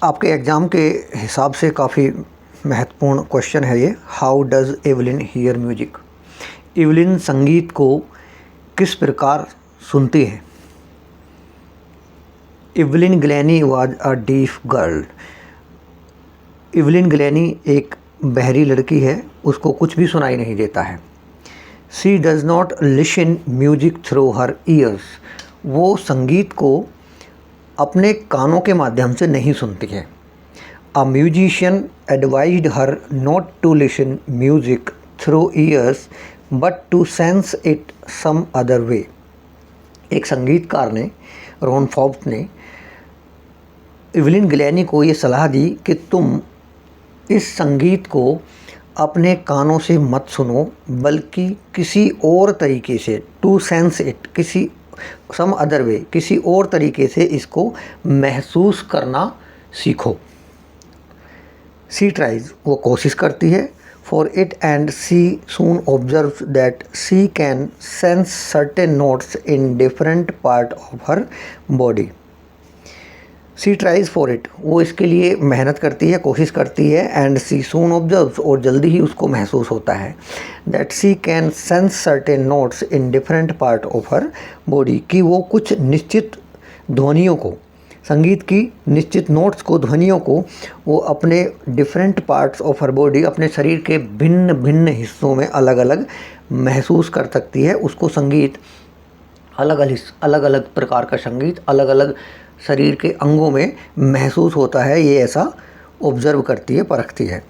आपके एग्ज़ाम के हिसाब से काफ़ी महत्वपूर्ण क्वेश्चन है ये। How does Evelyn hear music? Evelyn संगीत को किस प्रकार सुनती है? Evelyn Glennie was a deaf girl. Evelyn Glennie एक बहरी लड़की है, उसको कुछ भी सुनाई नहीं देता है। She does not listen music through her years. वो संगीत को अपने कानों के माध्यम से नहीं सुनती है। A musician advised her not to listen music through ears but to sense it some other way. एक संगीतकार ने, रॉन फॉब्स ने, एवलिन ग्लैनी को ये सलाह दी कि तुम इस संगीत को अपने कानों से मत सुनो, बल्कि किसी और तरीके से, टू सेंस इट, किसी सम अदर वे, किसी और तरीके से इसको महसूस करना सीखो। सी ट्राइज, वो कोशिश करती है, for it and she soon observe that she can sense certain notes in different part of her body. She tries for it, वो इसके लिए मेहनत करती है, कोशिश करती है, एंड सी सून ऑब्जर्व, और जल्दी ही उसको महसूस होता है, that she can sense certain notes in different part of her body, कि वो कुछ निश्चित ध्वनियों को, संगीत की निश्चित नोट्स को, ध्वनियों को वो अपने different parts of her body, अपने शरीर के भिन्न भिन्न हिस्सों में अलग अलग महसूस कर सकती है। उसको संगीत अलग अलग प्रकार का संगीत अलग अलग शरीर के अंगों में महसूस होता है, ये ऐसा ऑब्ज़र्व करती है, परखती है।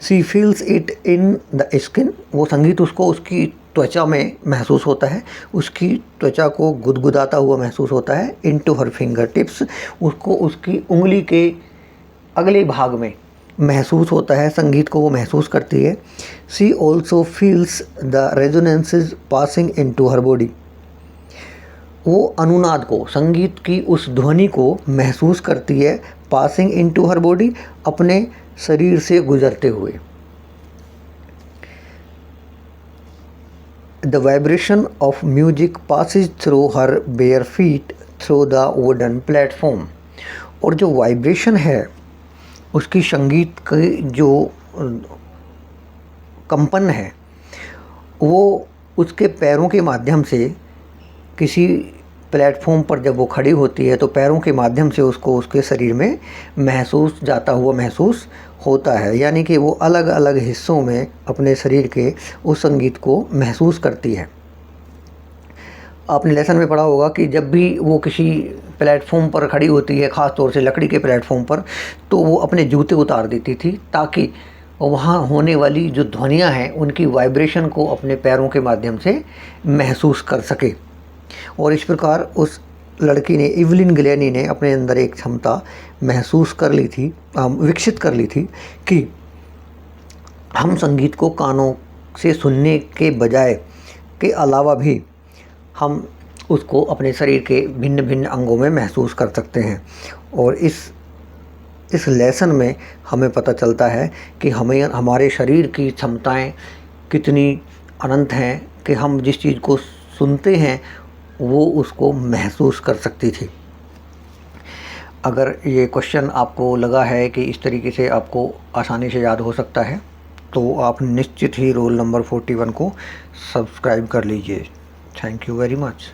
She feels it in the skin, वो संगीत उसको उसकी त्वचा में महसूस होता है, उसकी त्वचा को गुदगुदाता हुआ महसूस होता है। इनटू हर फिंगर टिप्स, उसको उसकी उंगली के अगले भाग में महसूस होता है, संगीत को वो महसूस करती है। She also feels the resonances passing into her body, वो अनुनाद को, संगीत की उस ध्वनि को महसूस करती है, पासिंग इनटू हर बॉडी, अपने शरीर से गुजरते हुए। The vibration of music passes through her bare feet through the wooden platform, और जो वाइब्रेशन है उसकी, संगीत की जो कंपन है, वो उसके पैरों के माध्यम से किसी प्लेटफॉर्म पर जब वो खड़ी होती है तो पैरों के माध्यम से उसको उसके शरीर में महसूस जाता हुआ महसूस होता है, यानी कि वो अलग अलग हिस्सों में अपने शरीर के उस संगीत को महसूस करती है। आपने लेसन में पढ़ा होगा कि जब भी वो किसी प्लेटफॉर्म पर खड़ी होती है, ख़ास तौर से लकड़ी के प्लेटफॉर्म पर, तो वो अपने जूते उतार देती थी ताकि वहाँ होने वाली जो ध्वनियाँ हैं उनकी वाइब्रेशन को अपने पैरों के माध्यम से महसूस कर सके। और इस प्रकार उस लड़की ने, एवलिन ग्लैनी ने, अपने अंदर एक क्षमता महसूस कर ली थी, विकसित कर ली थी कि हम संगीत को कानों से सुनने के बजाय के अलावा भी हम उसको अपने शरीर के भिन्न भिन्न अंगों में महसूस कर सकते हैं। और इस लेसन में हमें पता चलता है कि हमें, हमारे शरीर की क्षमताएं कितनी अनंत हैं कि हम जिस चीज़ को सुनते हैं वो उसको महसूस कर सकती थी। अगर ये क्वेश्चन आपको लगा है कि इस तरीके से आपको आसानी से याद हो सकता है, तो आप निश्चित ही रोल नंबर 41 को सब्सक्राइब कर लीजिए। Thank you very much.